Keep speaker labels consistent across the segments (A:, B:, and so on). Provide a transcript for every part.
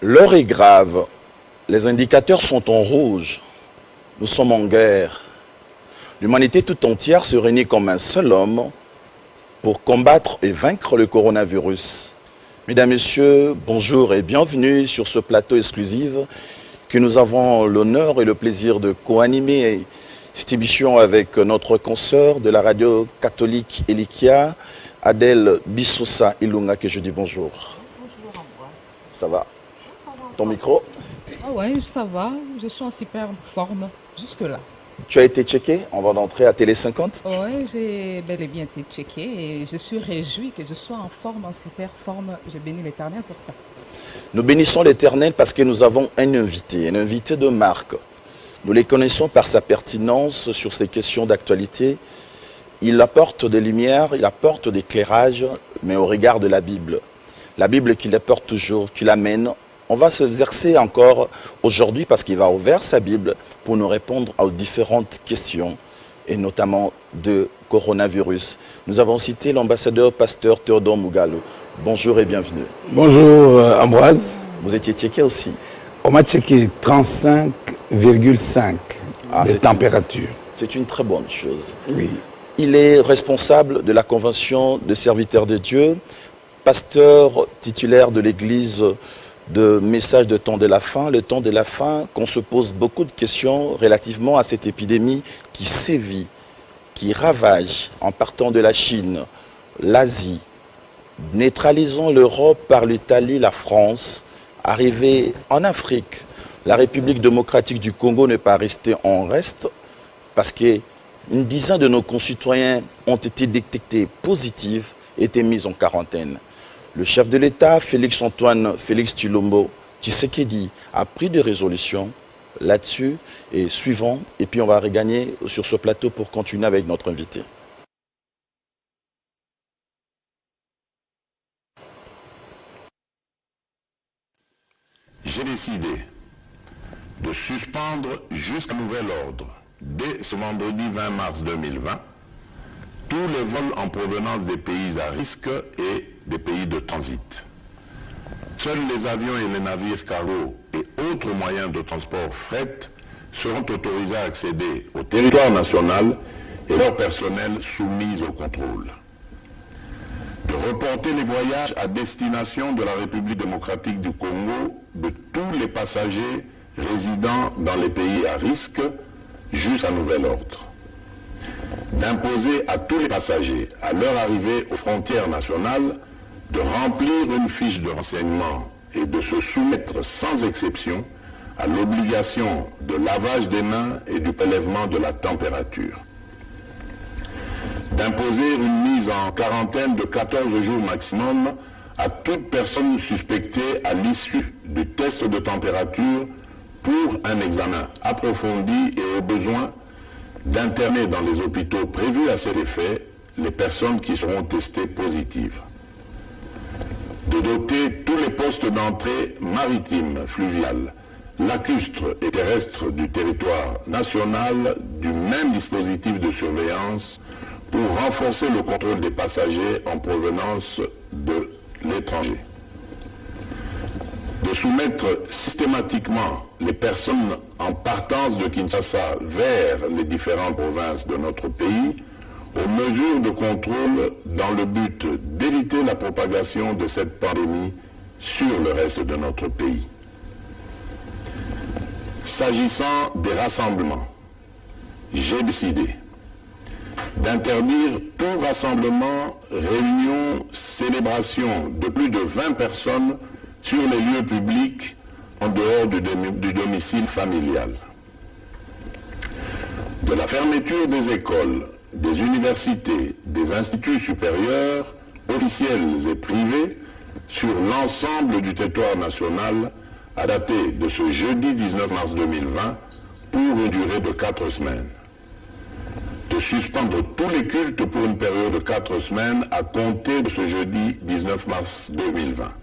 A: L'heure est grave. Les indicateurs sont en rouge. Nous sommes en guerre. L'humanité tout entière se réunit comme un seul homme pour combattre et vaincre le coronavirus. Mesdames, Messieurs, bonjour et bienvenue sur ce plateau exclusif que nous avons l'honneur et le plaisir de co-animer cette émission avec notre consoeur de la radio catholique Elikia, Adèle Bissoussa Ilunga, que je dis bonjour.
B: Bonjour Ambroise.
A: Ça va?
B: Ça va.
A: Ton micro?
B: Ah ouais, ça va. Je suis en super forme jusque-là.
A: Tu as été checké avant d'entrer à Télé 50?
B: Oui, j'ai bel et bien été checké et je suis réjouie que je sois en forme, en super forme. Je bénis l'Éternel pour ça.
A: Nous bénissons l'Éternel parce que nous avons un invité de marque. Nous les connaissons par sa pertinence sur ces questions d'actualité. Il apporte des lumières, il apporte des éclairages, mais au regard de la Bible. La Bible qu'il apporte toujours, qu'il amène. On va se verser encore aujourd'hui parce qu'il va ouvrir sa Bible pour nous répondre aux différentes questions, et notamment de coronavirus. Nous avons cité l'ambassadeur pasteur Théodore Mugalo. Bonjour et bienvenue.
C: Bonjour Ambroise.
A: Vous étiez checké aussi?
C: On m'a checké 35,5 de température.
A: C'est une très bonne chose.
C: Oui.
A: Il est responsable de la Convention des serviteurs de Dieu, pasteur titulaire de l'église de Message de temps de la fin. Le temps de la fin, qu'on se pose beaucoup de questions relativement à cette épidémie qui sévit, qui ravage en partant de la Chine, l'Asie, neutralisant l'Europe par l'Italie, la France, arrivé en Afrique. La République démocratique du Congo n'est pas restée en reste parce qu'une dizaine de nos concitoyens ont été détectés positifs et été mis en quarantaine. Le chef de l'État, Félix-Antoine Tshilombo Tshisekedi, a pris des résolutions là-dessus et suivant. Et puis on va regagner sur ce plateau pour continuer avec notre invité.
D: J'ai décidé de suspendre jusqu'à nouvel ordre, dès ce vendredi 20 mars 2020, tous les vols en provenance des pays à risque et des pays de transit. Seuls les avions et les navires cargo et autres moyens de transport fret seront autorisés à accéder au territoire national et leur personnel soumis au contrôle. De reporter les voyages à destination de la République démocratique du Congo de tous les passagers résidant dans les pays à risque jusqu'à nouvel ordre. D'imposer à tous les passagers, à leur arrivée aux frontières nationales, de remplir une fiche de renseignement et de se soumettre sans exception à l'obligation de lavage des mains et du prélèvement de la température. D'imposer une mise en quarantaine de 14 jours maximum à toute personne suspectée à l'issue du test de température pour un examen approfondi et au besoin d'interner dans les hôpitaux prévus à cet effet les personnes qui seront testées positives. De doter tous les postes d'entrée maritimes, fluviales, lacustres et terrestres du territoire national du même dispositif de surveillance pour renforcer le contrôle des passagers en provenance de l'étranger. De soumettre systématiquement les personnes en partance de Kinshasa vers les différentes provinces de notre pays aux mesures de contrôle dans le but d'éviter la propagation de cette pandémie sur le reste de notre pays. S'agissant des rassemblements, j'ai décidé d'interdire tout rassemblement, réunion, célébration de plus de 20 personnes sur les lieux publics en dehors du domicile familial. De la fermeture des écoles, des universités, des instituts supérieurs, officiels et privés, sur l'ensemble du territoire national à dater de ce jeudi 19 mars 2020 pour une durée de 4 semaines. De suspendre tous les cultes pour une période de 4 semaines à compter de ce jeudi 19 mars 2020.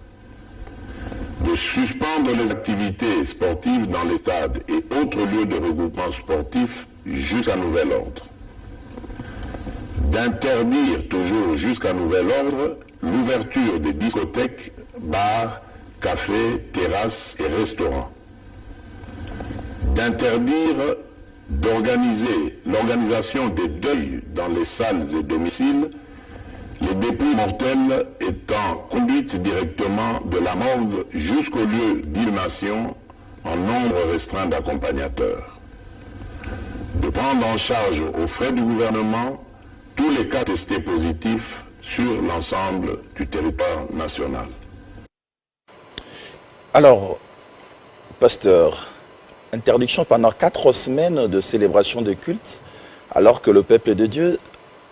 D: De suspendre les activités sportives dans les stades et autres lieux de regroupement sportif jusqu'à nouvel ordre. D'interdire toujours jusqu'à nouvel ordre l'ouverture des discothèques, bars, cafés, terrasses et restaurants. D'interdire d'organiser l'organisation des deuils dans les salles et domiciles, les dépouilles mortelles étant conduites directement de la morgue jusqu'au lieu d'inhumation en nombre restreint d'accompagnateurs. De prendre en charge aux frais du gouvernement tous les cas testés positifs sur l'ensemble du territoire national.
A: Alors, pasteur, interdiction pendant 4 semaines de célébration de culte, alors que le peuple de Dieu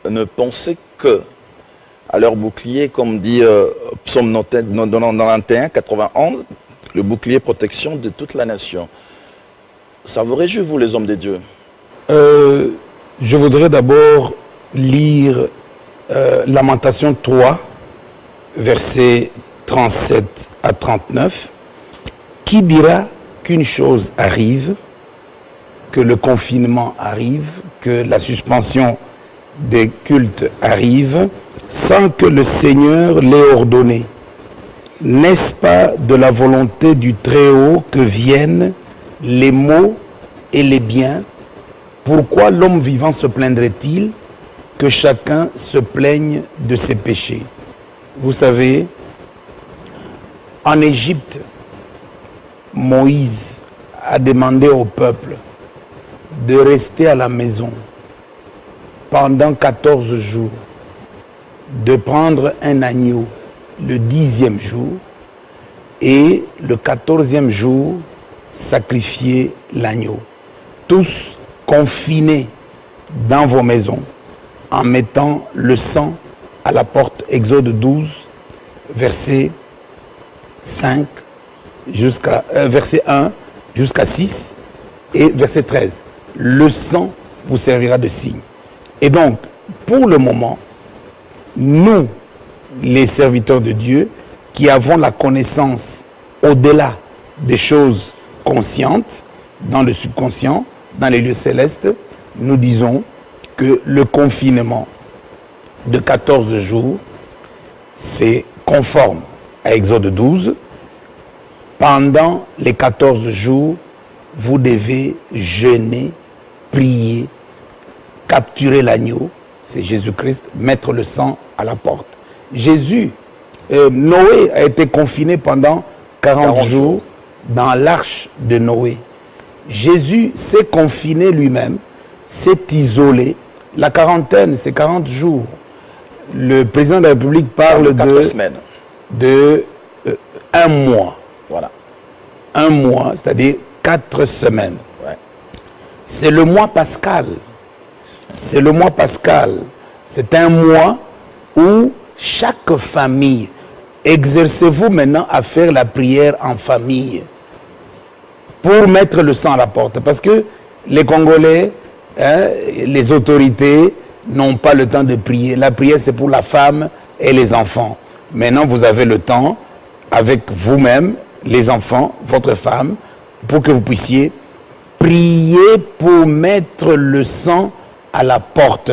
A: ne pensait que à leur bouclier, comme dit Psaume 91, 91, le bouclier protection de toute la nation. Ça vous réjouit, vous, les hommes de Dieu?
C: Je voudrais d'abord lire Lamentation 3, versets 37 à 39. Qui dira qu'une chose arrive, que le confinement arrive, que la suspension des cultes arrive, sans que le Seigneur l'ait ordonné? N'est-ce pas de la volonté du Très-Haut que viennent les maux et les biens? Pourquoi l'homme vivant se plaindrait-il? Que chacun se plaigne de ses péchés. Vous savez, en Égypte, Moïse a demandé au peuple de rester à la maison pendant 14 jours, de prendre un agneau le 10e jour et le 14e jour sacrifier l'agneau. Tous confinés dans vos maisons en mettant le sang à la porte. Exode 12, verset 5 jusqu'à verset 1 jusqu'à 6 et verset 13. Le sang vous servira de signe. Et donc, pour le moment, nous, les serviteurs de Dieu, qui avons la connaissance au-delà des choses conscientes, dans le subconscient, dans les lieux célestes, nous disons que le confinement de 14 jours, c'est conforme à Exode 12. Pendant les 14 jours, vous devez jeûner, prier, capturer l'agneau, c'est Jésus-Christ, mettre le sang à la porte. Noé a été confiné pendant 40 jours dans l'arche de Noé. Jésus s'est confiné lui-même, s'est isolé. La quarantaine, c'est 40 jours. Le président de la République parle de 1 mois.
A: Voilà.
C: 1 mois, c'est-à-dire 4 semaines.
A: Ouais.
C: C'est le mois pascal. C'est le mois pascal. C'est un mois où chaque famille, exercez-vous maintenant à faire la prière en famille pour mettre le sang à la porte. Parce que les Congolais, les autorités n'ont pas le temps de prier. La prière, c'est pour la femme et les enfants. Maintenant, vous avez le temps avec vous-même, les enfants, votre femme, pour que vous puissiez prier pour mettre le sang à la porte.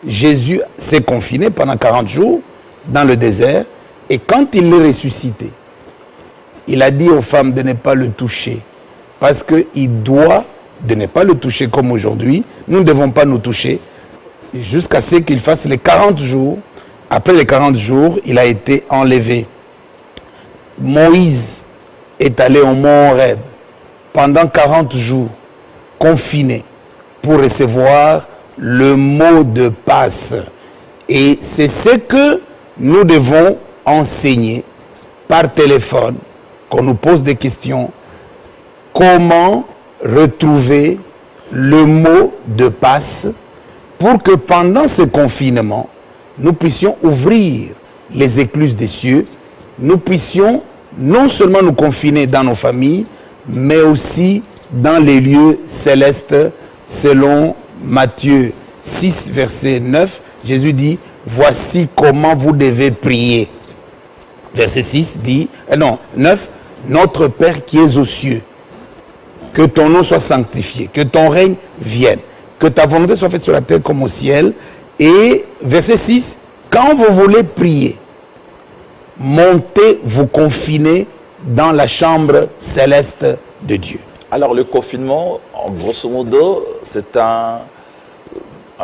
C: Jésus s'est confiné pendant 40 jours dans le désert, et quand il est ressuscité, il a dit aux femmes de ne pas le toucher, parce qu'il doit de ne pas le toucher comme aujourd'hui. Nous ne devons pas nous toucher jusqu'à ce qu'il fasse les 40 jours. Après les 40 jours, il a été enlevé. Moïse est allé au mont Horeb pendant 40 jours, confiné, pour recevoir le mot de passe. Et c'est ce que nous devons enseigner par téléphone, qu'on nous pose des questions. Comment retrouver le mot de passe pour que pendant ce confinement, nous puissions ouvrir les écluses des cieux, nous puissions non seulement nous confiner dans nos familles, mais aussi dans les lieux célestes, selon Matthieu 6, verset 9, Jésus dit, voici comment vous devez prier. Verset 6 dit, 9, notre Père qui es aux cieux, que ton nom soit sanctifié, que ton règne vienne, que ta volonté soit faite sur la terre comme au ciel. Et verset 6, quand vous voulez prier, montez vous confiner dans la chambre céleste de Dieu.
A: Alors le confinement, en grosso modo, c'est un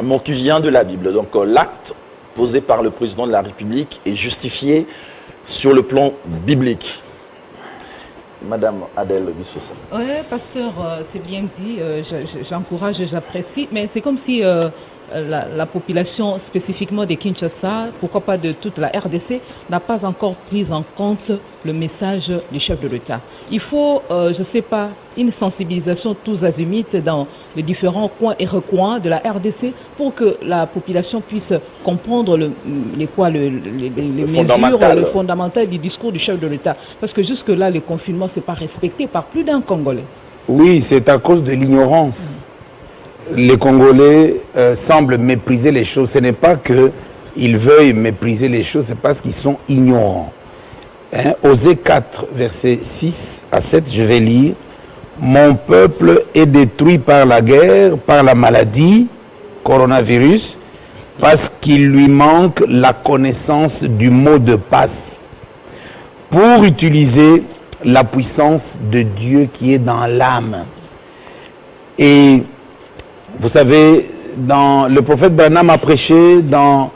A: mot qui vient de la Bible. Donc l'acte posé par le président de la République est justifié sur le plan biblique. Madame Adèle Bissosa.
B: Oui, pasteur, c'est bien dit, j'encourage et j'apprécie, mais c'est comme si la population spécifiquement de Kinshasa, pourquoi pas de toute la RDC, n'a pas encore pris en compte le message du chef de l'État. Il faut, je ne sais pas, une sensibilisation tous azimuts dans les différents coins et recoins de la RDC pour que la population puisse comprendre les mesures, le fondamental du discours du chef de l'État. Parce que jusque-là, le confinement, ce n'est pas respecté par plus d'un Congolais.
C: Oui, c'est à cause de l'ignorance. Les Congolais semblent mépriser les choses. Ce n'est pas qu'ils veuillent mépriser les choses, c'est parce qu'ils sont ignorants. Hein? Osée 4, versets 6 à 7, je vais lire. « Mon peuple est détruit par la guerre, par la maladie, coronavirus, parce qu'il lui manque la connaissance du mot de passe pour utiliser la puissance de Dieu qui est dans l'âme. » Et vous savez, le prophète Branham a prêché dans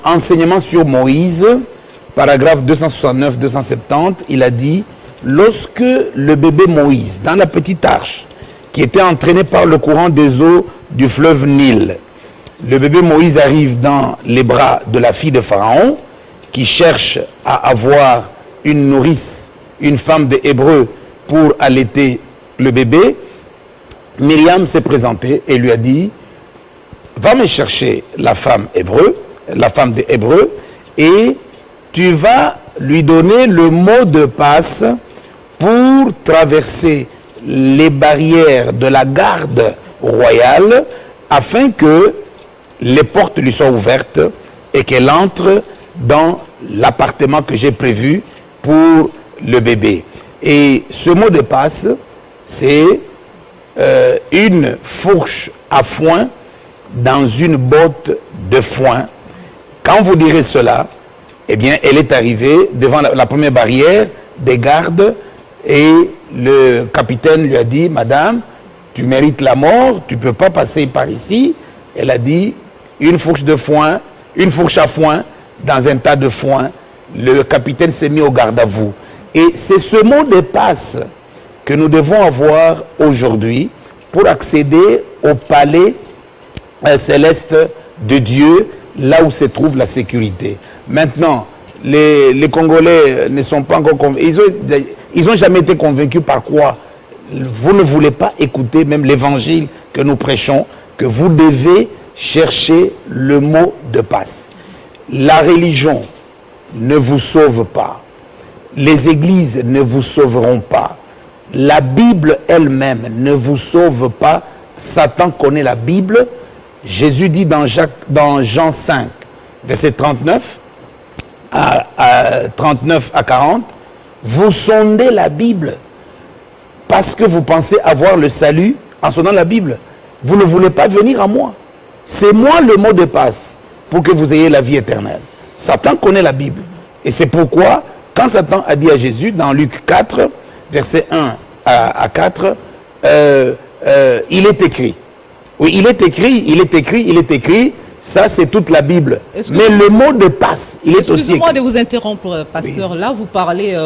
C: Enseignement sur Moïse, paragraphe 269-270, il a dit: lorsque le bébé Moïse, dans la petite arche, qui était entraîné par le courant des eaux du fleuve Nil, le bébé Moïse arrive dans les bras de la fille de Pharaon, qui cherche à avoir une nourrice, une femme des Hébreux, pour allaiter le bébé. Myriam s'est présentée et lui a dit: va me chercher la femme des Hébreux, et tu vas lui donner le mot de passe pour traverser les barrières de la garde royale, afin que les portes lui soient ouvertes et qu'elle entre dans l'appartement que j'ai prévu pour le bébé. Et ce mot de passe, c'est une fourche à foin dans une botte de foin. Quand vous direz cela, eh bien, elle est arrivée devant la première barrière des gardes, et le capitaine lui a dit: madame, tu mérites la mort, tu ne peux pas passer par ici. Elle a dit: une fourche de foin, une fourche à foin dans un tas de foin. Le capitaine s'est mis au garde à vous. Et c'est ce mot de passe que nous devons avoir aujourd'hui pour accéder au palais céleste de Dieu, là où se trouve la sécurité. Maintenant, les Congolais ne sont pas encore convaincus. Ils n'ont jamais été convaincus par quoi? Vous ne voulez pas écouter même l'évangile que nous prêchons, que vous devez chercher le mot de passe. La religion ne vous sauve pas. Les églises ne vous sauveront pas. La Bible elle-même ne vous sauve pas. Satan connaît la Bible. Jésus dit dans Jean 5, verset 39 à 40, vous sondez la Bible parce que vous pensez avoir le salut en sondant la Bible. Vous ne voulez pas venir à moi. C'est moi le mot de passe pour que vous ayez la vie éternelle. Satan connaît la Bible. Et c'est pourquoi, quand Satan a dit à Jésus, dans Luc 4, verset 1 à 4, il est écrit. Oui, il est écrit, ça c'est toute la Bible. Mais le mot de passe, il est aussi écrit.
B: Excusez-moi de vous interrompre, pasteur. Oui. Là, vous parlez,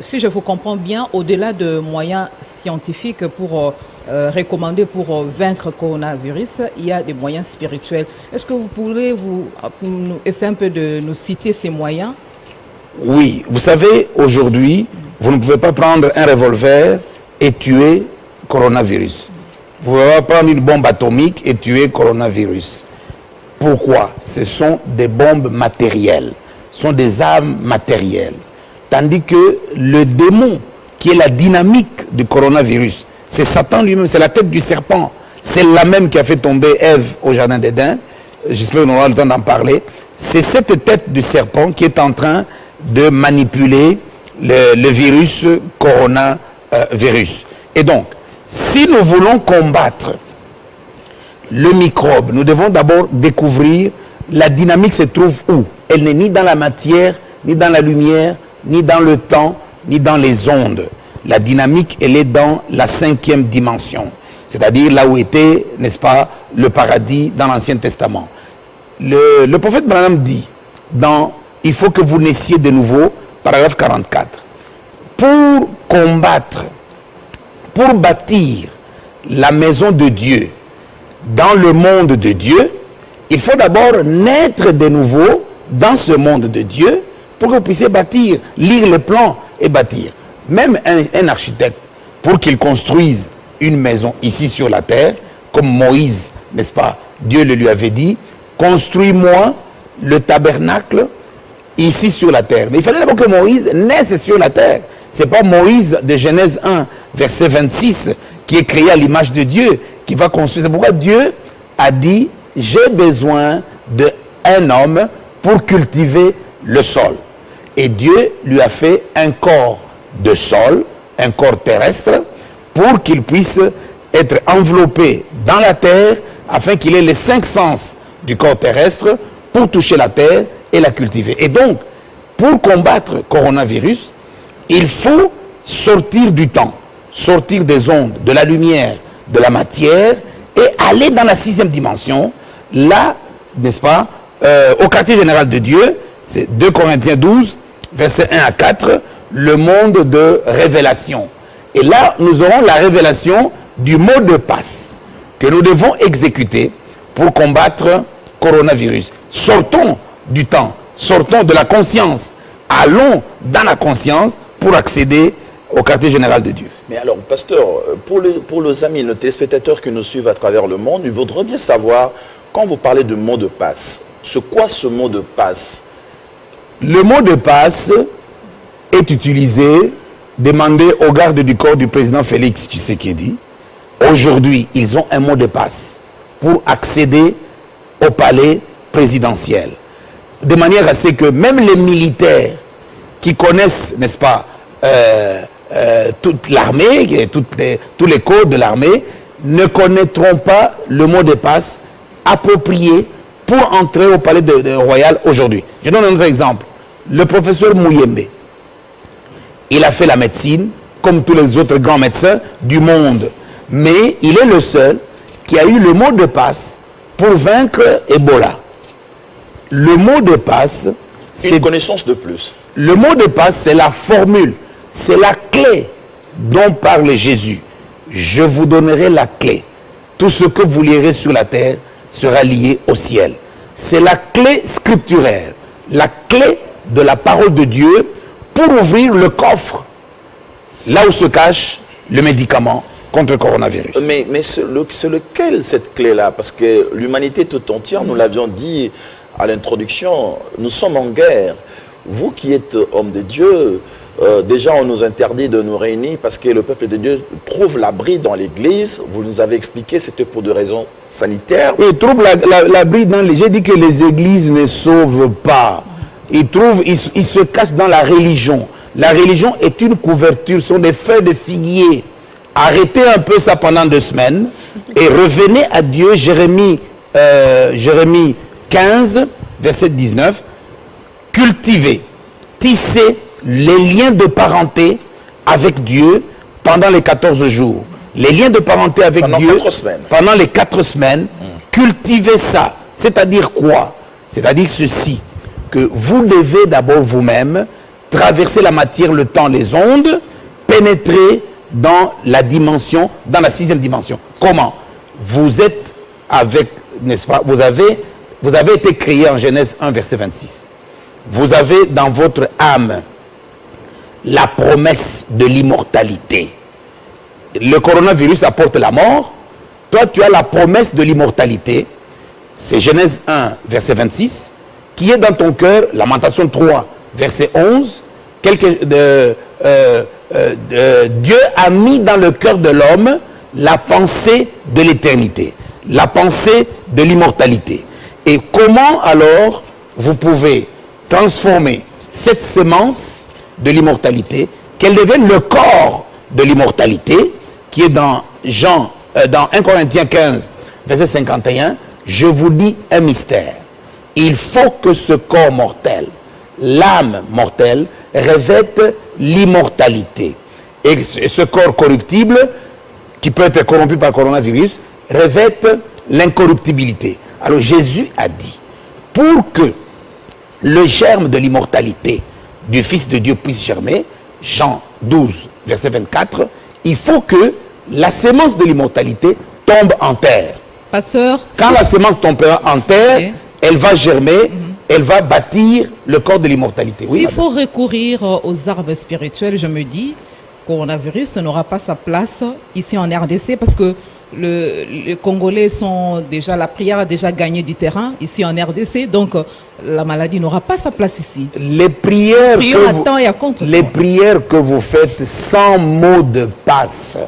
B: si je vous comprends bien, au-delà de moyens scientifiques pour recommander pour vaincre le coronavirus, il y a des moyens spirituels. Est-ce que vous pourrez essayer un peu de nous citer ces moyens?
C: Oui, vous savez, aujourd'hui, vous ne pouvez pas prendre un revolver et tuer coronavirus. Vous ne pouvez pas prendre une bombe atomique et tuer coronavirus. Pourquoi? Ce sont des bombes matérielles, ce sont des armes matérielles. Tandis que le démon, qui est la dynamique du coronavirus, c'est Satan lui-même, c'est la tête du serpent. C'est la même qui a fait tomber Ève au jardin d'Éden. J'espère qu'on aura le temps d'en parler. C'est cette tête du serpent qui est en train de manipuler le virus coronavirus. Et donc, si nous voulons combattre le microbe, nous devons d'abord découvrir la dynamique se trouve où. Elle n'est ni dans la matière, ni dans la lumière, ni dans le temps, ni dans les ondes. La dynamique, elle est dans la 5e dimension, c'est-à-dire là où était, n'est-ce pas, le paradis dans l'Ancien Testament. Le prophète Branham dit, il faut que vous naissiez de nouveau, paragraphe 44. Pour combattre, pour bâtir la maison de Dieu dans le monde de Dieu, il faut d'abord naître de nouveau dans ce monde de Dieu pour que vous puissiez bâtir, lire le plan et bâtir. Même un architecte, pour qu'il construise une maison ici sur la terre, comme Moïse, n'est-ce pas, Dieu le lui avait dit, construis-moi le tabernacle ici sur la terre. Mais il fallait d'abord que Moïse naisse sur la terre. Ce n'est pas Moïse de Genèse 1, verset 26, qui est créé à l'image de Dieu, qui va construire. C'est pourquoi Dieu a dit, j'ai besoin d'un homme pour cultiver le sol. Et Dieu lui a fait un corps de sol, un corps terrestre, pour qu'il puisse être enveloppé dans la terre, afin qu'il ait les 5 sens du corps terrestre pour toucher la terre et la cultiver. Et donc, pour combattre le coronavirus, il faut sortir du temps, sortir des ondes, de la lumière, de la matière, et aller dans la 6e dimension, là, n'est-ce pas, au quartier général de Dieu, c'est 2 Corinthiens 12, versets 1 à 4, le monde de révélation. Et là, nous aurons la révélation du mot de passe que nous devons exécuter pour combattre coronavirus. Sortons du temps, sortons de la conscience, allons dans la conscience pour accéder au quartier général de Dieu.
A: Mais alors, pasteur, pour les amis, nos téléspectateurs qui nous suivent à travers le monde, ils voudraient bien savoir, quand vous parlez de mot de passe, c'est quoi ce mot de passe?
C: Le mot de passe est utilisé, demandé aux gardes du corps du président Félix Tshisekedi. Aujourd'hui, ils ont un mot de passe pour accéder au palais présidentiel. De manière à ce que même les militaires qui connaissent, n'est-ce pas, toute l'armée, tous les codes de l'armée, ne connaîtront pas le mot de passe approprié pour entrer au palais royal aujourd'hui. Je donne un autre exemple. Le professeur Mouyembe, il a fait la médecine, comme tous les autres grands médecins du monde. Mais il est le seul qui a eu le mot de passe pour vaincre Ebola. Le mot de passe, c'est
A: une connaissance de plus.
C: Le mot de passe, c'est la formule, c'est la clé dont parle Jésus. Je vous donnerai la clé. Tout ce que vous lirez sur la terre sera lié au ciel. C'est la clé scripturaire, la clé de la parole de Dieu pour ouvrir le coffre, là où se cache le médicament contre le coronavirus.
A: Mais c'est lequel cette clé-là? Parce que l'humanité tout entière, nous l'avions dit à l'introduction, nous sommes en guerre. Vous qui êtes homme de Dieu, déjà on nous interdit de nous réunir parce que le peuple de Dieu trouve l'abri dans l'église. Vous nous avez expliqué, c'était pour des raisons sanitaires.
C: Oui, ils trouvent l'abri dans les... J'ai dit que les églises ne sauvent pas. Ils se cachent dans la religion. La religion est une couverture, ce sont des feuilles de figuier. Arrêtez un peu ça pendant 2 semaines et revenez à Dieu. Jérémie 15, verset 19. Cultivez, tissez les liens de parenté avec Dieu pendant les 14 jours. Les liens de parenté avec Dieu pendant les 4 semaines. Cultivez ça. C'est-à-dire quoi? C'est-à-dire ceci, que vous devez d'abord vous-même traverser la matière, le temps, les ondes, pénétrer dans la dimension, dans la 6e dimension. Comment? Vous êtes avec, n'est-ce pas, vous avez été créé en Genèse 1, verset 26. Vous avez dans votre âme la promesse de l'immortalité. Le coronavirus apporte la mort. Toi, tu as la promesse de l'immortalité. C'est Genèse 1, verset 26, qui est dans ton cœur, Lamentation 3, verset 11. Dieu a mis dans le cœur de l'homme la pensée de l'éternité, la pensée de l'immortalité. Et comment alors vous pouvez transformer cette sémence de l'immortalité, qu'elle devienne le corps de l'immortalité, qui est dans 1 Corinthiens 15, verset 51, je vous dis un mystère. Il faut que ce corps mortel, l'âme mortelle, revêtent l'immortalité. Et ce corps corruptible, qui peut être corrompu par le coronavirus, revêt l'incorruptibilité. Alors Jésus a dit, pour que le germe de l'immortalité du Fils de Dieu puisse germer, Jean 12, verset 24, il faut que la sémence de l'immortalité tombe en terre.
B: Pasteur,
C: quand la sémence tombe en terre, elle va germer, elle va bâtir le corps de l'immortalité. Oui,
B: il faut recourir aux arbres spirituels, je me dis, coronavirus n'aura pas sa place ici en RDC parce que les Congolais sont déjà, la prière a déjà gagné du terrain ici en RDC, donc la maladie n'aura pas sa place ici.
C: Les prières,
B: les
C: prières que vous faites sans mot de passe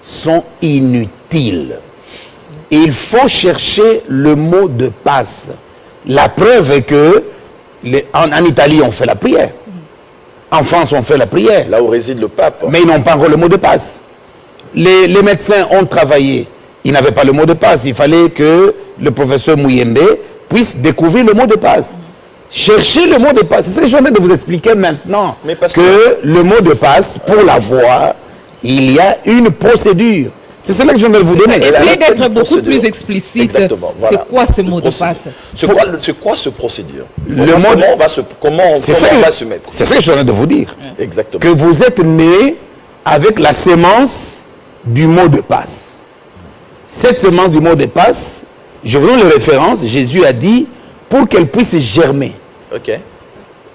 C: sont inutiles. Il faut chercher le mot de passe. La preuve est que en Italie on fait la prière. En France, on fait la prière.
A: Là où réside le pape.
C: Mais ils n'ont pas encore le mot de passe. Les médecins ont travaillé. Ils n'avaient pas le mot de passe. Il fallait que le professeur Mouyembe puisse découvrir le mot de passe. Cherchez le mot de passe. C'est ce que je viens de vous expliquer maintenant.
A: Mais parce
C: que le mot de passe, pour l'avoir, il y a une procédure. C'est cela que je vais vous donner.
B: Essayez d'être beaucoup plus explicite.
A: Voilà.
B: C'est quoi ce mot de passe?
A: C'est quoi ce procédure?
C: Comment on va se mettre? C'est ce que je viens de vous dire.
A: Exactement.
C: Que vous êtes né avec la sémence du mot de passe. Cette sémence du mot de passe, je vous donne les références. Jésus a dit, pour qu'elle puisse germer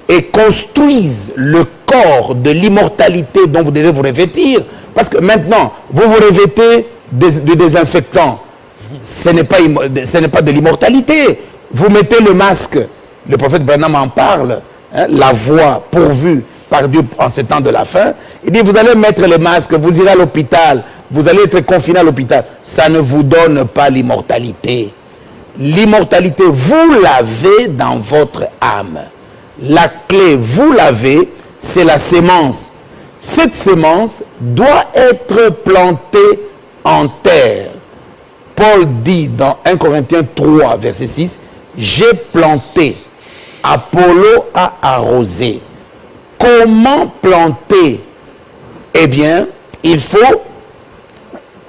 C: et construise le corps de l'immortalité dont vous devez vous revêtir. Parce que maintenant, vous vous revêtez de désinfectant. Ce n'est pas de l'immortalité. Vous mettez le masque. Le prophète Branham en parle. Hein, la voie pourvue par Dieu en ces temps de la fin. Il dit, vous allez mettre le masque, vous irez à l'hôpital, vous allez être confiné à l'hôpital. Ça ne vous donne pas l'immortalité. L'immortalité, vous l'avez dans votre âme. La clé, vous l'avez, c'est la sémence. Cette sémence doit être plantée en terre. Paul dit dans 1 Corinthiens 3, verset 6, « J'ai planté, Apollo a arrosé. » Comment planter? Eh bien, il faut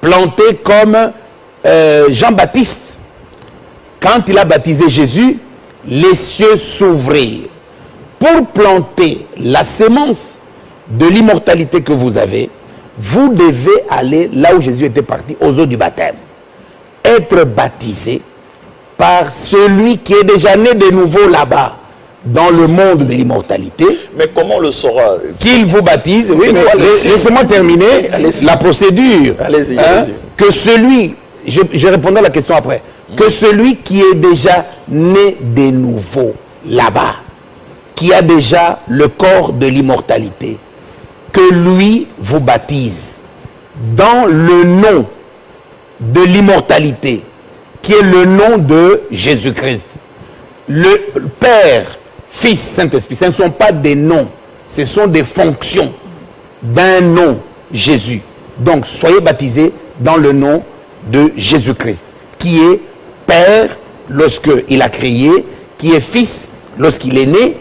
C: planter comme Jean-Baptiste. Quand il a baptisé Jésus, les cieux s'ouvrirent. Pour planter la sémence de l'immortalité que vous avez, vous devez aller là où Jésus était parti, aux eaux du baptême. Être baptisé par celui qui est déjà né de nouveau là-bas, dans le monde de l'immortalité.
A: Mais comment le saura?
C: Qu'il vous baptise. Oui, mais laissez-moi terminer la procédure.
A: Allez-y,
C: que celui, je répondrai à la question après, que celui qui est déjà né de nouveau là-bas, qui a déjà le corps de l'immortalité, que lui vous baptise dans le nom de l'immortalité, qui est le nom de Jésus-Christ. Le Père, Fils, Saint-Esprit, ce ne sont pas des noms, ce sont des fonctions d'un nom, Jésus. Donc, soyez baptisés dans le nom de Jésus-Christ, qui est Père lorsqu'il a créé, qui est Fils lorsqu'il est né,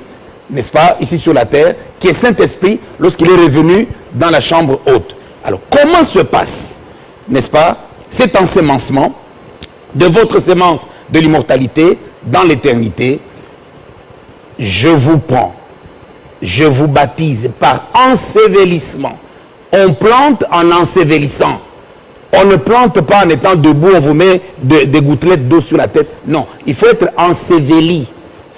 C: n'est-ce pas, ici sur la terre, qui est Saint-Esprit lorsqu'il est revenu dans la chambre haute. Alors, comment se passe, n'est-ce pas, cet ensemencement de votre sémence de l'immortalité dans l'éternité? Je vous prends, je vous baptise par ensevelissement. On plante en ensevelissant. On ne plante pas en étant debout, on vous met des gouttelettes d'eau sur la tête. Non, il faut être enseveli.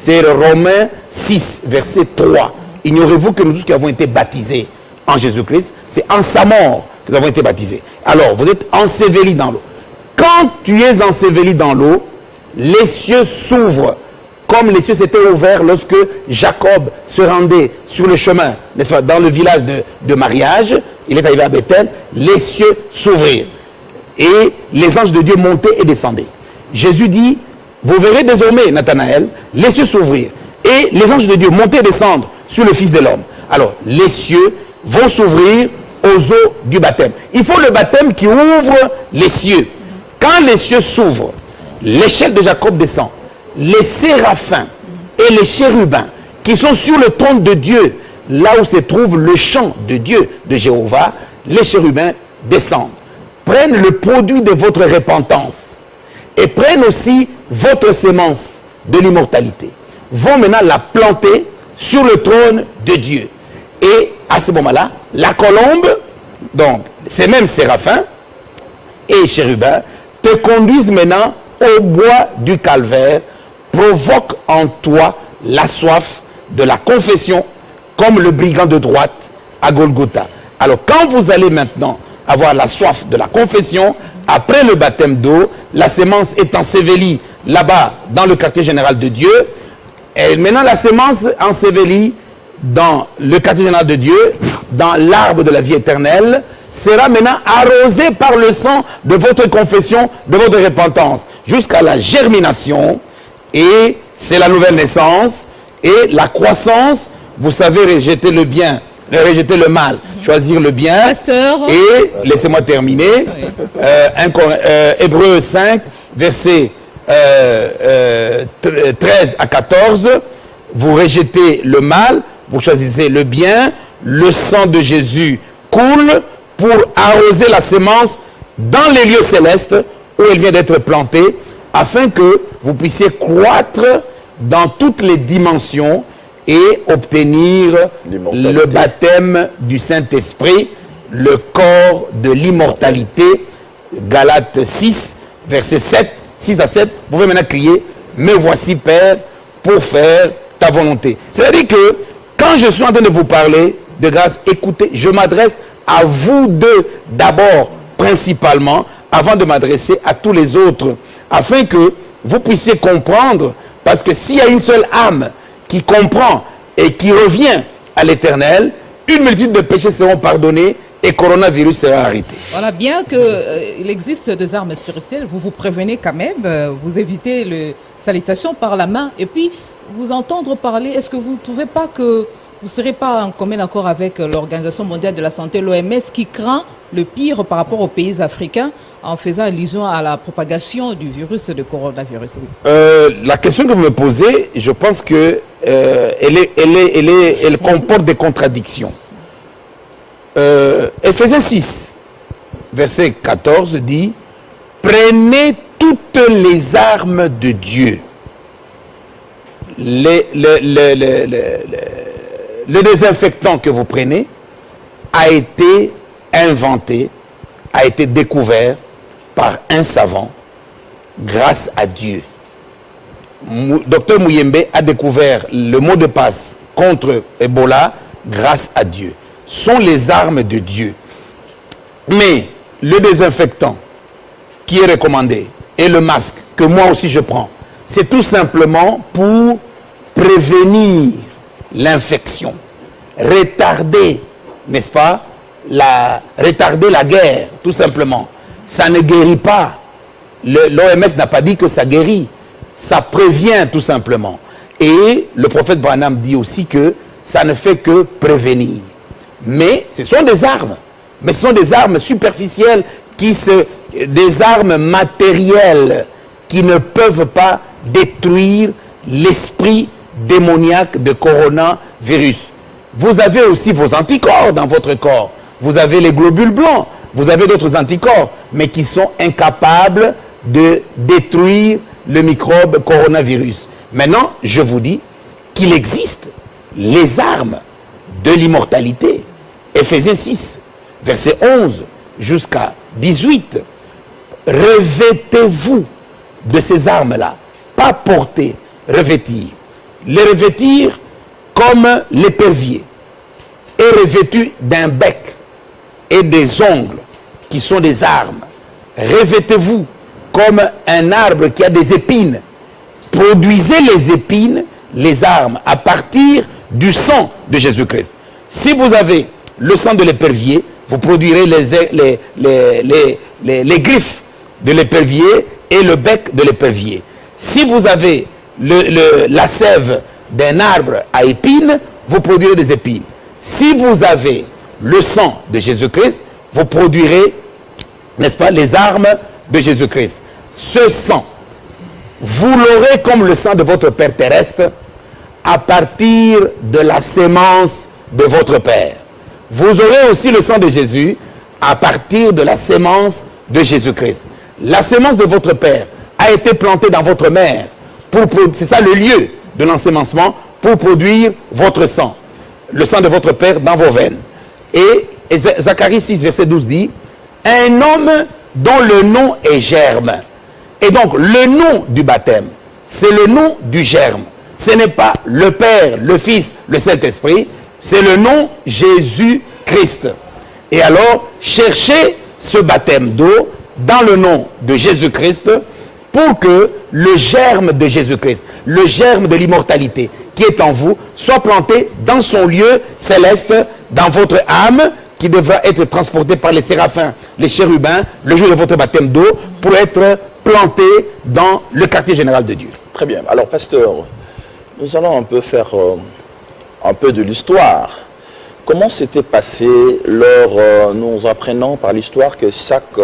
C: C'est Romains 6, verset 3. Ignorez-vous que nous tous qui avons été baptisés en Jésus-Christ, c'est en sa mort que nous avons été baptisés. Alors, vous êtes ensevelis dans l'eau. Quand tu es enseveli dans l'eau, les cieux s'ouvrent, comme les cieux s'étaient ouverts lorsque Jacob se rendait sur le chemin, n'est-ce pas, dans le village de mariage. Il est arrivé à Bethel, les cieux s'ouvrirent. Et les anges de Dieu montaient et descendaient. Jésus dit, vous verrez désormais, Nathanaël, les cieux s'ouvrir. Et les anges de Dieu monter et descendre sur le Fils de l'homme. Alors, les cieux vont s'ouvrir aux eaux du baptême. Il faut le baptême qui ouvre les cieux. Quand les cieux s'ouvrent, l'échelle de Jacob descend. Les séraphins et les chérubins qui sont sur le trône de Dieu là où se trouve le champ de Dieu, de Jéhovah, les chérubins descendent, prennent le produit de votre repentance et prennent aussi votre sémence de l'immortalité. Vont maintenant la planter sur le trône de Dieu. Et à ce moment-là, la colombe, donc ces mêmes séraphins et chérubins, te conduisent maintenant au bois du calvaire, provoquent en toi la soif de la confession, comme le brigand de droite à Golgotha. Alors quand vous allez maintenant avoir la soif de la confession, après le baptême d'eau, la sémence est ensevelie là-bas dans le quartier général de Dieu, et maintenant la sémence ensevelie dans le quartier général de Dieu, dans l'arbre de la vie éternelle, sera maintenant arrosée par le sang de votre confession, de votre repentance, jusqu'à la germination, et c'est la nouvelle naissance, et la croissance. Vous savez rejeter le bien, rejeter le mal, choisir le bien. Et, laissez-moi terminer, Hébreux 5, versets 13 à 14, vous rejetez le mal, vous choisissez le bien, le sang de Jésus coule pour arroser la sémence dans les lieux célestes où elle vient d'être plantée, afin que vous puissiez croître dans toutes les dimensions et obtenir le baptême du Saint-Esprit, le corps de l'immortalité. Galates 6, verset 7, 6 à 7, vous pouvez maintenant crier, me voici Père, pour faire ta volonté. C'est-à-dire que quand je suis en train de vous parler de grâce, écoutez, je m'adresse à vous deux d'abord, principalement, avant de m'adresser à tous les autres, afin que vous puissiez comprendre, parce que s'il y a une seule âme qui comprend et qui revient à l'Éternel, une multitude de péchés seront pardonnés et coronavirus sera arrêté.
B: Voilà, bien qu'il existe des armes spirituelles, vous vous prévenez quand même, vous évitez les salutations par la main, et puis vous entendre parler, est-ce que vous ne trouvez pas que vous ne serez pas en commun accord avec l'Organisation mondiale de la santé, l'OMS, qui craint le pire par rapport aux pays africains en faisant allusion à la propagation du virus de coronavirus?
C: La question que vous me posez, je pense que elle comporte des contradictions. Ephésiens 6, verset 14 dit, prenez toutes les armes de Dieu. Le désinfectant que vous prenez a été inventé, a été découvert par un savant grâce à Dieu. Dr Muyembe a découvert le mot de passe contre Ebola grâce à Dieu. Sont les armes de Dieu. Mais le désinfectant qui est recommandé et le masque que moi aussi je prends, c'est tout simplement pour prévenir l'infection, retarder, n'est-ce pas, retarder la guerre, tout simplement. Ça ne guérit pas. L'OMS n'a pas dit que ça guérit. Ça prévient tout simplement. Et le prophète Branham dit aussi que ça ne fait que prévenir. Mais ce sont des armes. Mais ce sont des armes superficielles, des armes matérielles qui ne peuvent pas détruire l'esprit démoniaque de coronavirus. Vous avez aussi vos anticorps dans votre corps. Vous avez les globules blancs. Vous avez d'autres anticorps, mais qui sont incapables de détruire le microbe coronavirus. Maintenant, je vous dis qu'il existe les armes de l'immortalité. Ephésiens 6, verset 11 jusqu'à 18. Revêtez-vous de ces armes-là. Pas porter, revêtir. Les revêtir comme l'épervier est revêtu d'un bec et des ongles qui sont des armes. Revêtez-vous comme un arbre qui a des épines. Produisez les épines, les armes, à partir du sang de Jésus-Christ. Si vous avez le sang de l'épervier, vous produirez les griffes de l'épervier et le bec de l'épervier. Si vous avez la sève d'un arbre à épines, vous produirez des épines. Si vous avez le sang de Jésus-Christ, vous produirez, n'est-ce pas, les armes de Jésus-Christ. Ce sang, vous l'aurez comme le sang de votre Père terrestre à partir de la sémence de votre père. Vous aurez aussi le sang de Jésus à partir de la sémence de Jésus-Christ. La sémence de votre père a été plantée dans votre mère. C'est ça le lieu de l'ensémencement pour produire votre sang. Le sang de votre père dans vos veines. Et Zacharie 6, verset 12 dit, un homme dont le nom est germe. Et donc, le nom du baptême, c'est le nom du germe. Ce n'est pas le Père, le Fils, le Saint-Esprit, c'est le nom Jésus-Christ. Et alors, cherchez ce baptême d'eau dans le nom de Jésus-Christ pour que le germe de Jésus-Christ, le germe de l'immortalité qui est en vous, soit planté dans son lieu céleste, dans votre âme, qui devra être transporté par les séraphins, les chérubins, le jour de votre baptême d'eau, pour être planté dans le quartier général de Dieu.
A: Très bien. Alors, pasteur, nous allons un peu faire un peu de l'histoire. Comment s'était passé lors, nous apprenons par l'histoire que chaque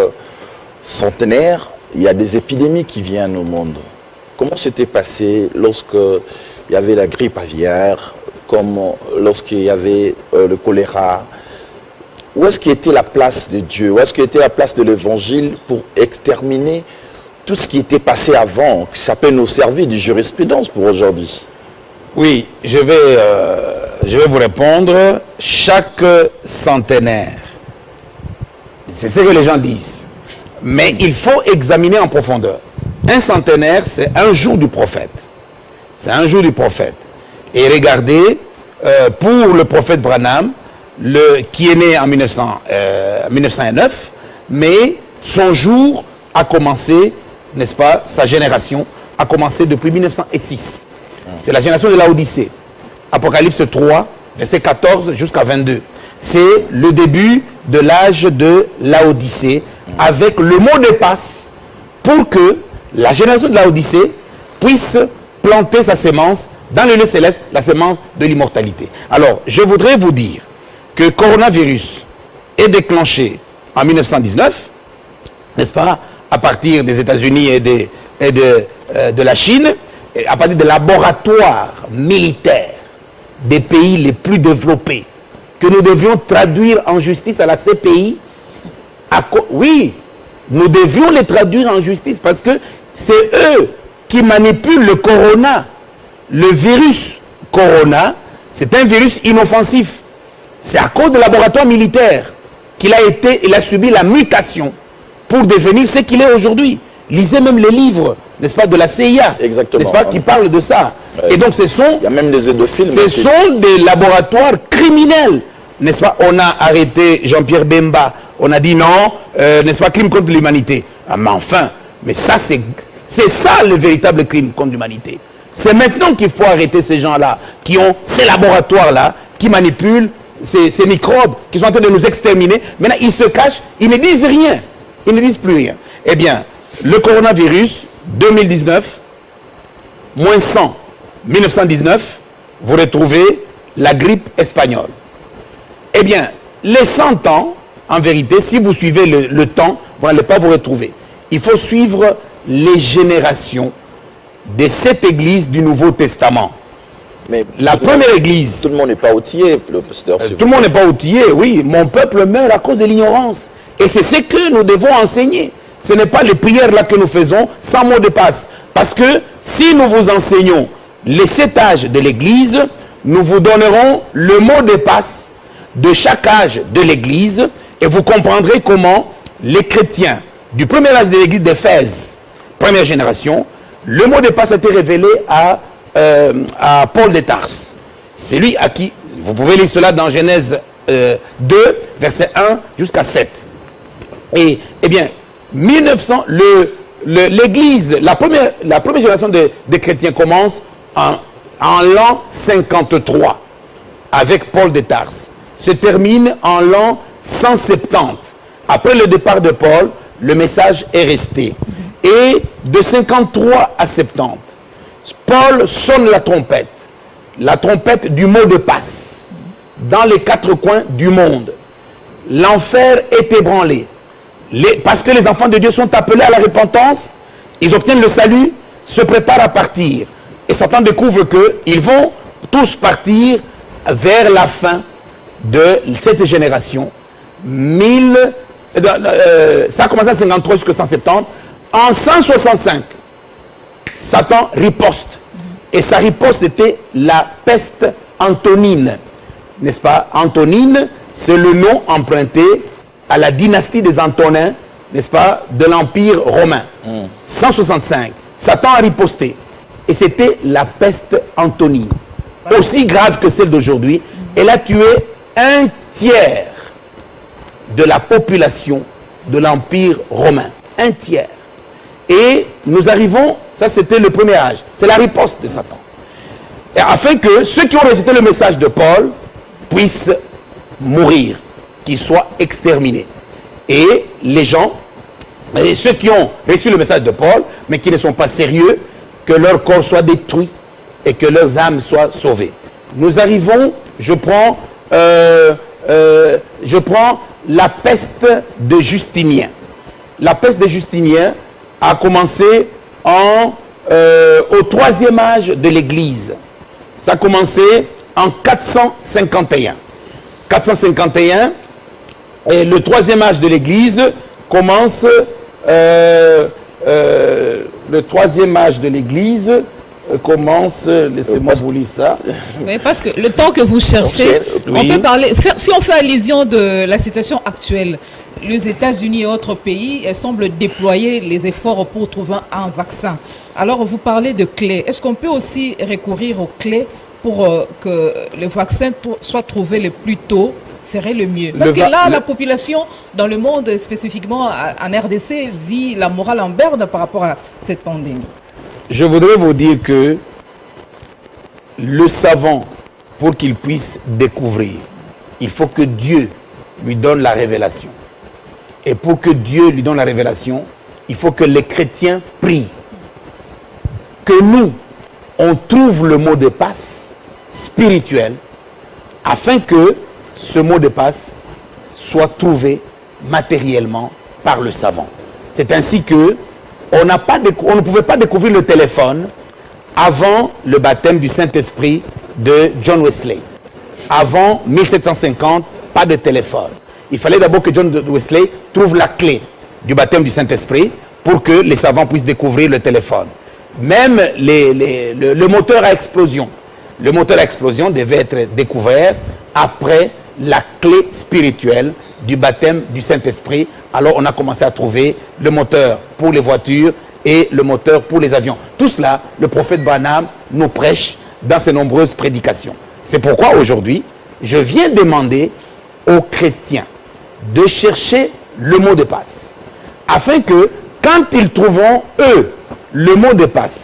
A: centenaire, il y a des épidémies qui viennent au monde. Comment s'était passé lorsque il y avait la grippe aviaire, comme lorsqu'il y avait le choléra? Où est-ce qu'était la place de Dieu? Où est-ce qu'était la place de l'évangile pour exterminer tout ce qui était passé avant, qui s'appelle nos services de jurisprudence pour aujourd'hui?
C: Oui, je vais vous répondre. Chaque centenaire, c'est ce que les gens disent. Mais il faut examiner en profondeur. Un centenaire, c'est un jour du prophète. C'est un jour du prophète. Et regardez, pour le prophète Branham, qui est né en 1909, mais son jour a commencé, n'est-ce pas, sa génération a commencé depuis 1906. C'est la génération de Laodicée. Apocalypse 3, verset 14 jusqu'à 22. C'est le début de l'âge de Laodicée, avec le mot de passe, pour que la génération de Laodicée puisse planter sa sémence dans le lieu céleste, la sémence de l'immortalité. Alors, je voudrais vous dire que le coronavirus est déclenché en 1919, n'est-ce pas, à partir des États-Unis et de la Chine, et à partir des laboratoires militaires des pays les plus développés, que nous devions traduire en justice à la CPI. Oui, nous devions les traduire en justice parce que c'est eux qui manipulent le corona. Le virus corona, c'est un virus inoffensif. C'est à cause des laboratoires militaires qu'il a subi la mutation pour devenir ce qu'il est aujourd'hui. Lisez même les livres, n'est-ce pas, de la CIA, n'est-ce pas, qui parlent de ça. Et donc il y a même des films. Ce sont des laboratoires criminels, n'est-ce pas. On a arrêté Jean-Pierre Bemba, on a dit non, n'est-ce pas, crime contre l'humanité. Ah, mais enfin, mais ça c'est ça le véritable crime contre l'humanité. C'est maintenant qu'il faut arrêter ces gens-là, qui ont ces laboratoires-là, qui manipulent ces microbes, qui sont en train de nous exterminer. Maintenant, ils se cachent, ils ne disent rien. Ils ne disent plus rien. Eh bien, le coronavirus, 2019, moins 100, 1919, vous retrouvez la grippe espagnole. Eh bien, les 100 ans, en vérité, si vous suivez le temps, vous n'allez pas vous retrouver. Il faut suivre les générations de cette église du Nouveau Testament. Mais la première église...
A: Tout le monde n'est pas outillé, le pasteur.
C: Tout le monde n'est pas outillé, oui. Mon peuple meurt à cause de l'ignorance. Et c'est ce que nous devons enseigner. Ce n'est pas les prières là que nous faisons sans mot de passe. Parce que si nous vous enseignons les 7 âges de l'église, nous vous donnerons le mot de passe de chaque âge de l'église et vous comprendrez comment les chrétiens du premier âge de l'église d'Éphèse, première génération, le mot de passe a été révélé à Paul de Tarse. C'est lui à qui, vous pouvez lire cela dans Genèse 2, verset 1 jusqu'à 7. Et, eh bien, 1900, l'église, la première génération des chrétiens commence en l'an 53 avec Paul de Tarse. Se termine en l'an 170. Après le départ de Paul, le message est resté. Et de 53 à 70, Paul sonne la trompette du mot de passe, dans les 4 coins du monde. L'enfer est ébranlé. Parce que les enfants de Dieu sont appelés à la repentance, ils obtiennent le salut, se préparent à partir. Et Satan découvre qu'ils vont tous partir vers la fin de cette génération, ça a commencé à 53 jusqu'à 170, en 165, Satan riposte. Et sa riposte était la peste antonine, n'est-ce pas? Antonine, c'est le nom emprunté à la dynastie des Antonins, n'est-ce pas, de l'Empire romain. 165, Satan a riposté. Et c'était la peste antonine, aussi grave que celle d'aujourd'hui. Elle a tué 1 tiers de la population de l'Empire romain. 1 tiers. Et nous arrivons, ça c'était le premier âge, c'est la riposte de Satan. Et afin que ceux qui ont récité le message de Paul puissent mourir, qu'ils soient exterminés. Et les gens, et ceux qui ont reçu le message de Paul, mais qui ne sont pas sérieux, que leur corps soit détruit et que leurs âmes soient sauvées. Nous arrivons, je prends la peste de Justinien. La peste de Justinien a commencé au 3e âge de l'Église. Ça a commencé en 451. 451, et le 3e âge de l'Église commence, le 3e âge de l'Église commence, laissez-moi vous lire ça.
B: Oui, parce que le temps que vous cherchez, on peut parler, si on fait allusion de la situation actuelle, les États-Unis et autres pays semblent déployer les efforts pour trouver un vaccin. Alors vous parlez de clés. Est-ce qu'on peut aussi recourir aux clés pour que le vaccin soit trouvé le plus tôt, serait le mieux? Parce que là, la population dans le monde, spécifiquement en RDC, vit la morale en berne par rapport à cette pandémie.
C: Je voudrais vous dire que le savant, pour qu'il puisse découvrir, il faut que Dieu lui donne la révélation. Et pour que Dieu lui donne la révélation, il faut que les chrétiens prient. Que nous, on trouve le mot de passe spirituel, afin que ce mot de passe soit trouvé matériellement par le savant. C'est ainsi que on ne pouvait pas découvrir le téléphone avant le baptême du Saint-Esprit de John Wesley. Avant 1750, pas de téléphone. Il fallait d'abord que John Wesley trouve la clé du baptême du Saint-Esprit pour que les savants puissent découvrir le téléphone. Même le moteur à explosion. Le moteur à explosion devait être découvert après la clé spirituelle du baptême du Saint-Esprit. Alors on a commencé à trouver le moteur pour les voitures et le moteur pour les avions. Tout cela, le prophète Branham nous prêche dans ses nombreuses prédications. C'est pourquoi aujourd'hui, je viens demander aux chrétiens de chercher le mot de passe, afin que quand ils trouveront, eux, le mot de passe,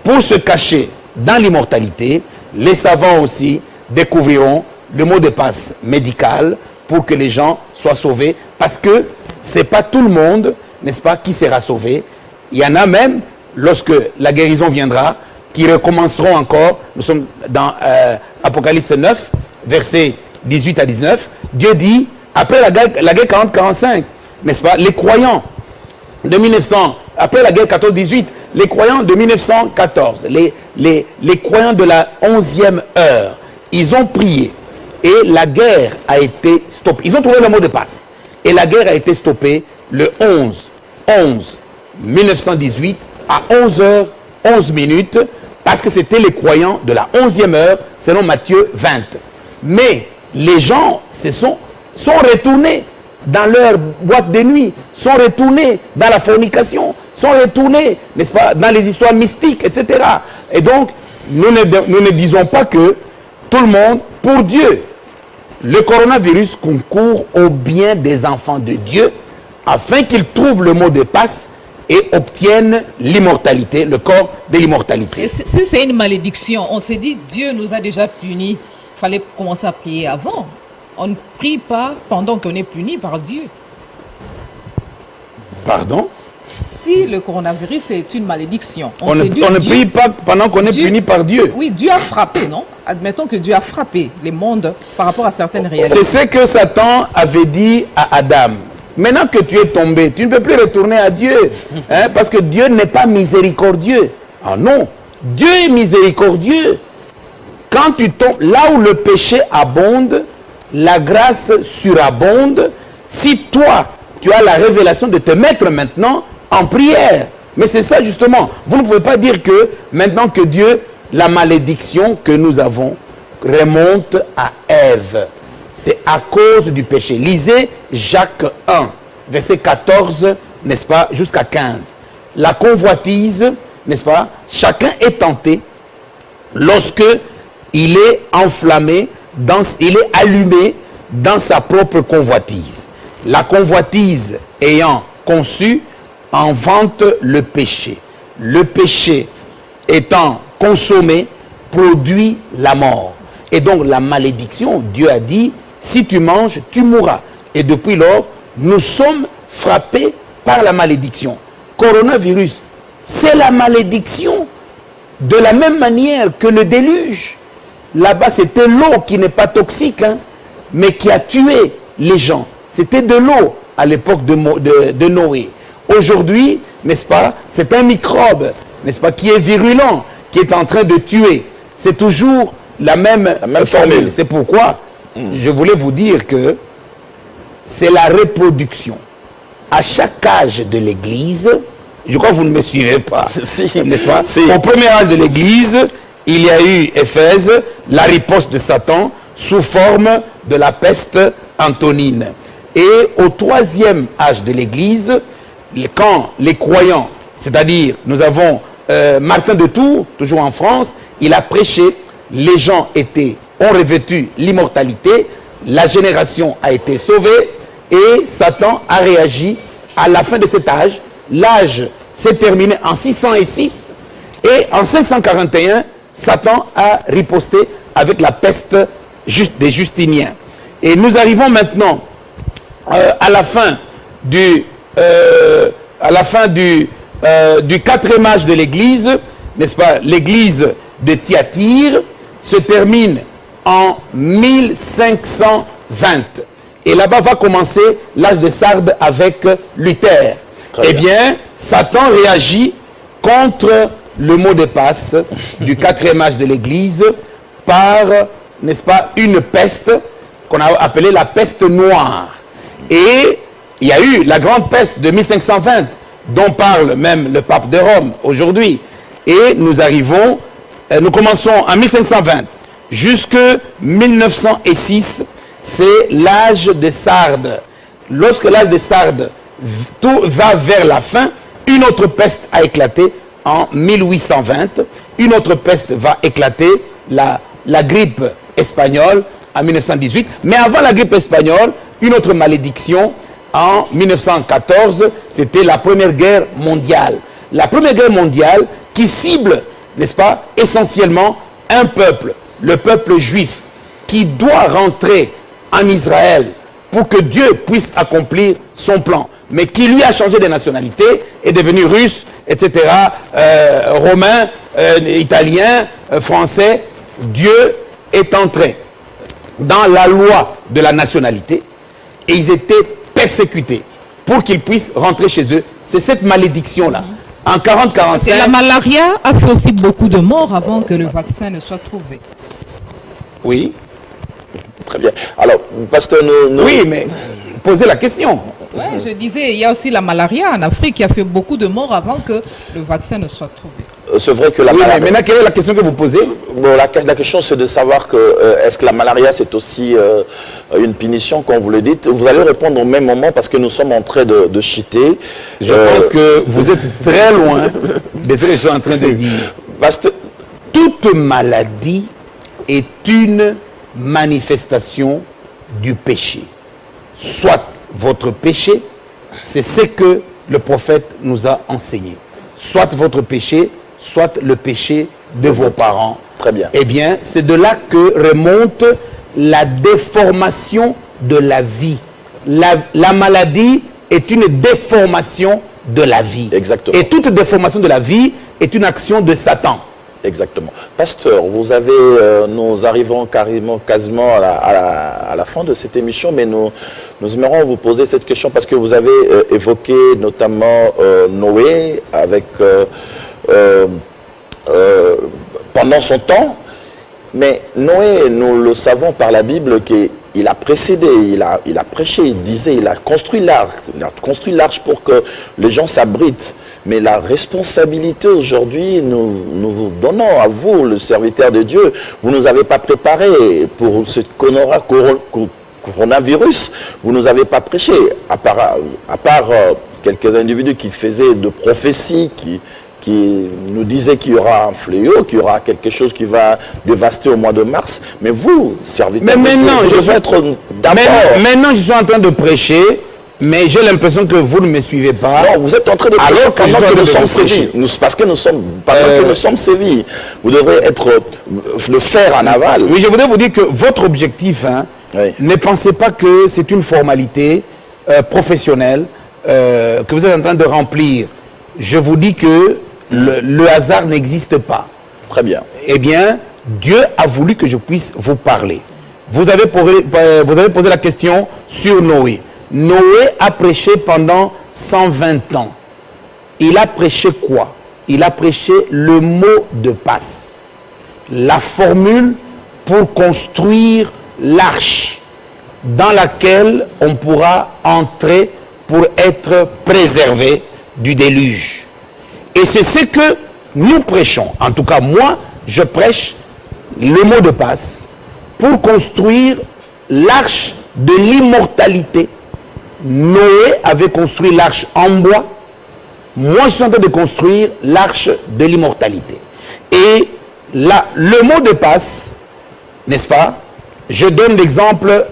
C: pour se cacher dans l'immortalité, les savants aussi découvriront le mot de passe médical pour que les gens soient sauvés, parce que ce n'est pas tout le monde, n'est-ce pas, qui sera sauvé. Il y en a même, lorsque la guérison viendra, qui recommenceront encore. Nous sommes dans Apocalypse 9, versets 18 à 19. Dieu dit, après la guerre 40-45, n'est-ce pas, les croyants de 1900, après la guerre 14-18, les croyants de 1914, les croyants de la 11e heure, ils ont prié et la guerre a été stoppée. Ils ont trouvé le mot de passe et la guerre a été stoppée le 11-1918 à 11h11 parce que c'était les croyants de la 11e heure selon Matthieu 20. Mais les gens sont retournés dans leur boîte de nuit, sont retournés dans la fornication, sont retournés, n'est-ce pas, dans les histoires mystiques, etc. Et donc, nous ne disons pas que tout le monde, pour Dieu, le coronavirus concourt au bien des enfants de Dieu, afin qu'ils trouvent le mot de passe et obtiennent l'immortalité, le corps de l'immortalité.
B: C'est une malédiction. On s'est dit, Dieu nous a déjà punis. Il fallait commencer à prier avant. On ne prie pas pendant qu'on est puni par Dieu.
C: Pardon?
B: Si le coronavirus est une malédiction,
C: on ne prie pas pendant qu'on est puni par Dieu.
B: Oui, Dieu a frappé, non? Admettons que Dieu a frappé les mondes par rapport à certaines réalités.
C: C'est ce que Satan avait dit à Adam. Maintenant que tu es tombé, tu ne peux plus retourner à Dieu. Hein, parce que Dieu n'est pas miséricordieux. Ah non, Dieu est miséricordieux. Quand tu tombes, là où le péché abonde, la grâce surabonde si toi, tu as la révélation de te mettre maintenant en prière. Mais c'est ça justement. Vous ne pouvez pas dire que maintenant que Dieu, la malédiction que nous avons remonte à Ève. C'est à cause du péché. Lisez Jacques 1, verset 14, n'est-ce pas, jusqu'à 15. La convoitise, n'est-ce pas, chacun est tenté lorsque il est enflammé, il est allumé dans sa propre convoitise. La convoitise ayant conçu invente le péché. Le péché étant consommé produit la mort. Et donc la malédiction, Dieu a dit, si tu manges, tu mourras. Et depuis lors, nous sommes frappés par la malédiction. Coronavirus, c'est la malédiction. De la même manière que le déluge. Là-bas, c'était l'eau qui n'est pas toxique, hein, mais qui a tué les gens. C'était de l'eau à l'époque de Noé. Aujourd'hui, n'est-ce pas, c'est un microbe, n'est-ce pas, qui est virulent, qui est en train de tuer. C'est toujours la même formule. C'est pourquoi je voulais vous dire que c'est la reproduction. À chaque âge de l'Église, je crois que vous ne me suivez pas, n'est-ce pas? Au premier âge de l'Église, il y a eu Éphèse, la riposte de Satan sous forme de la peste antonine. Et au troisième âge de l'Église, quand les croyants, c'est-à-dire nous avons Martin de Tours, toujours en France, il a prêché, les gens ont revêtu l'immortalité, la génération a été sauvée et Satan a réagi à la fin de cet âge. L'âge s'est terminé en 606 et en 541, Satan a riposté avec la peste des Justiniens. Et nous arrivons maintenant à la fin du quatrième âge de l'Église, n'est-ce pas? L'Église de Thyatire se termine en 1520. Et là-bas va commencer l'âge de Sardes avec Luther. Eh bien, Satan réagit contre le mot de passe du quatrième âge de l'Église par, n'est-ce pas, une peste qu'on a appelée la peste noire. Et il y a eu la grande peste de 1520, dont parle même le pape de Rome aujourd'hui. Et nous commençons en 1520 jusqu'en 1906, c'est l'âge de Sardes. Lorsque l'âge de Sardes tout va vers la fin, une autre peste a éclaté en 1820. Une autre peste va éclater, la grippe espagnole en 1918. Mais avant la grippe espagnole, une autre malédiction en 1914, c'était la Première Guerre mondiale. La Première Guerre mondiale qui cible, n'est-ce pas, essentiellement un peuple, le peuple juif, qui doit rentrer en Israël pour que Dieu puisse accomplir son plan, mais qui lui a changé de nationalité, est devenu russe, etc., romain, italien, français. Dieu est entré dans la loi de la nationalité et ils étaient persécutés pour qu'ils puissent rentrer chez eux. C'est cette malédiction-là. En 40-45...
B: La malaria a fait aussi beaucoup de morts avant que le vaccin ne soit trouvé.
C: Oui.
A: Très bien. Alors, pasteur,
C: Oui, mais posez la question.
B: Oui, je disais, il y a aussi la malaria en Afrique qui a fait beaucoup de morts avant que le vaccin ne soit trouvé.
A: C'est vrai que la
C: Oui,
A: malaria...
C: mais maintenant, quelle est la question que vous posez?
A: Bon, la question, c'est de savoir que est-ce que la malaria, c'est aussi une punition, comme vous le dites. Vous allez répondre au même moment parce que nous sommes en train de chiter.
C: Je pense que vous êtes très loin de ce que je suis en train de dire. Toute maladie est une manifestation du péché. Soit votre péché, c'est ce que le prophète nous a enseigné. Soit votre péché, soit le péché de vos parents.
A: Très bien.
C: Eh bien, c'est de là que remonte la déformation de la vie. La maladie est une déformation de la vie.
A: Exactement.
C: Et toute déformation de la vie est une action de Satan.
A: Exactement. Pasteur, vous avez, nous arrivons quasiment à la fin de cette émission, mais nous aimerions vous poser cette question parce que vous avez évoqué notamment Noé avec pendant son temps, mais Noé, nous le savons par la Bible, qu'il il a précédé, il a prêché, il disait, il a construit l'arche pour que les gens s'abritent. Mais la responsabilité aujourd'hui, nous vous donnons à vous, le serviteur de Dieu. Vous ne nous avez pas préparé pour ce coronavirus. Vous ne nous avez pas prêché, à part quelques individus qui faisaient de prophéties, qui nous disaient qu'il y aura un fléau, qu'il y aura quelque chose qui va dévaster au mois de mars. Mais vous, serviteur de Dieu, vous devez être d'abord...
C: Maintenant, je suis en train de prêcher, mais j'ai l'impression que vous ne me suivez pas.
A: Non, vous êtes en train de prêcher pendant que nous sommes sévis. Parce que nous sommes, pendant que nous sommes sévis. Vous devrez le faire en aval.
C: Oui, je voudrais vous dire que votre objectif,
A: oui.
C: Ne pensez pas que c'est une formalité professionnelle que vous êtes en train de remplir. Je vous dis que le hasard n'existe pas.
A: Très bien.
C: Eh bien, Dieu a voulu que je puisse vous parler. Vous avez posé la question sur Noé. Noé a prêché pendant 120 ans. Il a prêché quoi? Il a prêché le mot de passe. La formule pour construire l'arche dans laquelle on pourra entrer pour être préservé du déluge. Et c'est ce que nous prêchons. En tout cas, moi, je prêche le mot de passe pour construire l'arche de l'immortalité. Noé avait construit l'arche en bois. Moi, je suis en train de construire l'arche de l'immortalité. Et là, le mot de passe, n'est-ce pas? Je donne l'exemple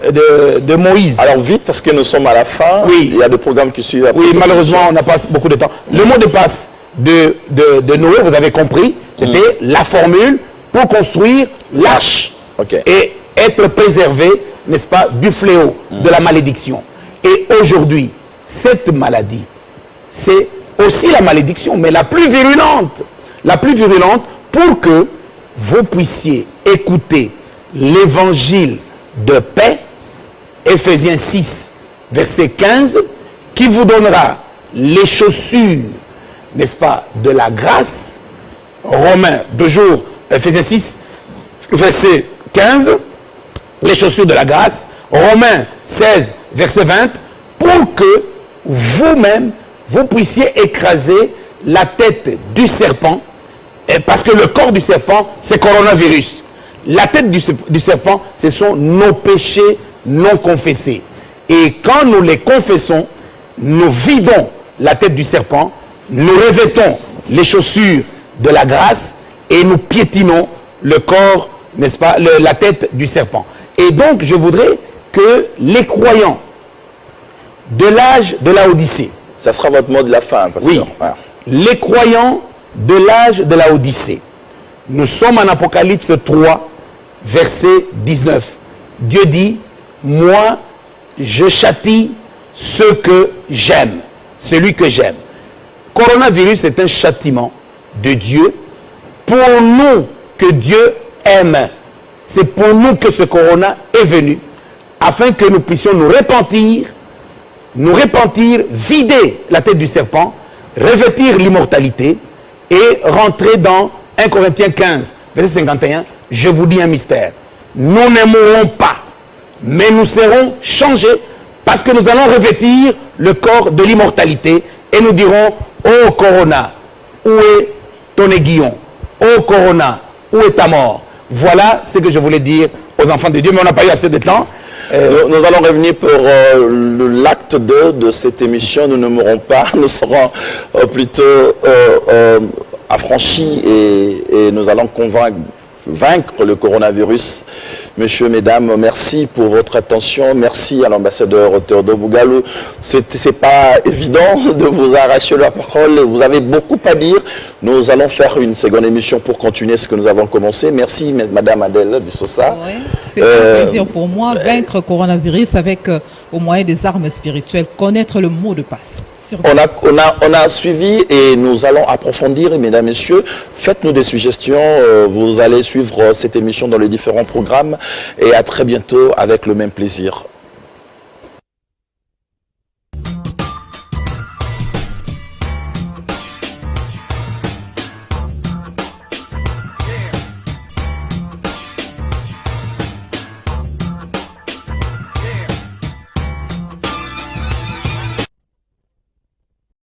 C: de Moïse.
A: Alors vite, parce que nous sommes à la fin.
C: Oui.
A: Il y a des programmes qui suivent.
C: Oui, malheureusement, on n'a pas beaucoup de temps. Le mot de passe de Noé, vous avez compris, c'était la formule pour construire l'arche.
A: Okay.
C: Et être préservé, n'est-ce pas, du fléau, de la malédiction. Et aujourd'hui, cette maladie, c'est aussi la malédiction, mais la plus virulente pour que vous puissiez écouter l'évangile de paix, Éphésiens 6, verset 15, qui vous donnera les chaussures, n'est-ce pas, de la grâce. Romains, toujours, Éphésiens 6, verset 15, les chaussures de la grâce. Romains 16, verset 20, pour que vous-même, vous puissiez écraser la tête du serpent, parce que le corps du serpent, c'est coronavirus. La tête du serpent, ce sont nos péchés non confessés. Et quand nous les confessons, nous vidons la tête du serpent, nous revêtons les chaussures de la grâce et nous piétinons le corps, n'est-ce pas, la tête du serpent. Et donc, je voudrais que les croyants de l'âge de la Odyssée,
A: ça sera votre mot de la fin, pasteur.
C: Oui, les croyants de l'âge de la Odyssée, nous sommes en Apocalypse 3, verset 19. Dieu dit, moi, je châtie ceux que j'aime, celui que j'aime. Coronavirus est un châtiment de Dieu pour nous que Dieu aime. C'est pour nous que ce corona est venu, afin que nous puissions nous repentir, vider la tête du serpent, revêtir l'immortalité et rentrer dans 1 Corinthiens 15, verset 51. Je vous dis un mystère. Nous ne mourrons pas, mais nous serons changés parce que nous allons revêtir le corps de l'immortalité et nous dirons, ô Corona, où est ton aiguillon? Ô Corona, où est ta mort? Voilà ce que je voulais dire aux enfants de Dieu, mais on n'a pas eu assez de temps.
A: Nous allons revenir pour l'acte 2 de cette émission. Nous ne mourrons pas, nous serons plutôt affranchis et nous allons vaincre le coronavirus. Messieurs, mesdames, merci pour votre attention. Merci à l'ambassadeur Théodore Bougalou. C'est pas évident de vous arracher la parole. Vous avez beaucoup à dire. Nous allons faire une seconde émission pour continuer ce que nous avons commencé. Merci, madame Adèle Bissosa.
B: Oui, c'est un plaisir pour moi. Vaincre le coronavirus avec, au moyen des armes spirituelles, connaître le mot de passe.
A: On a suivi et nous allons approfondir, mesdames, messieurs. Faites-nous des suggestions. Vous allez suivre cette émission dans les différents programmes et à très bientôt avec le même plaisir.